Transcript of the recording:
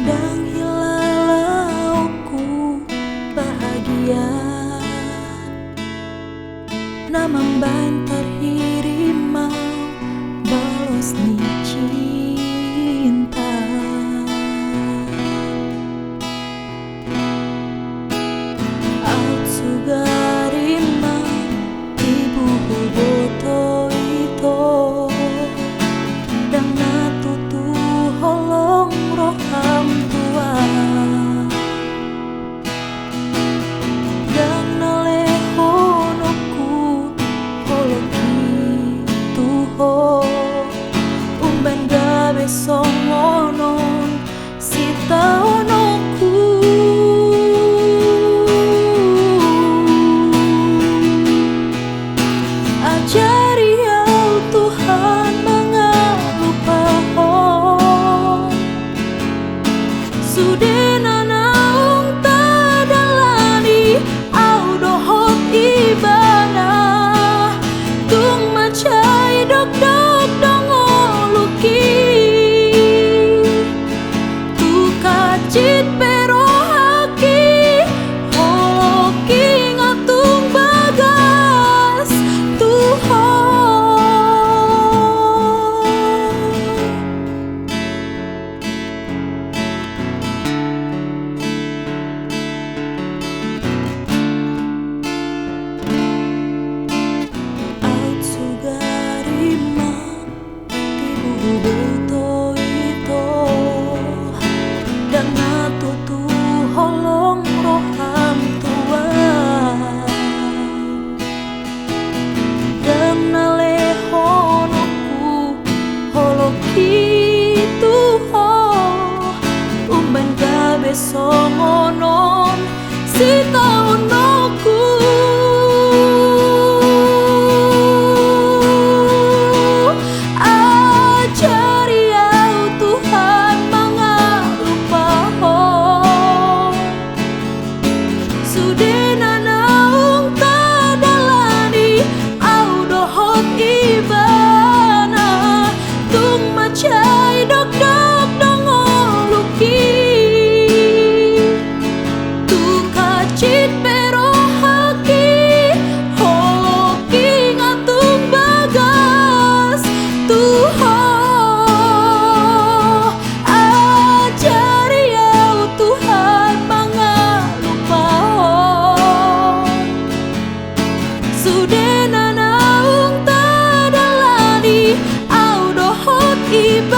Dan hilalauku bahagia na membantar hirimau balos ni cinta. Aut sugarima ibu boto ito dan natutu holong roham tua dan nalehonoku holoki tuho umban gabe songonon sita onoku. Ajari au Tuhan mengalupahon sudena naung tadalani au dohot ibana tung macai dok dok dongoluki tu kacit pero haki holoki ngatung bagas holong roham tua dan nalehonoku holoki tuho umban gabe songonon sita onoku. Ajari au Tuhan mengalupahon sudena naung tadalani au dohot ibana tung macai dok dok dongoluki tu kacit pero haki holoki ngatung bagas tuho. Ajari au Tuhan mengalupahon sudena naung tadalani au dohot ibana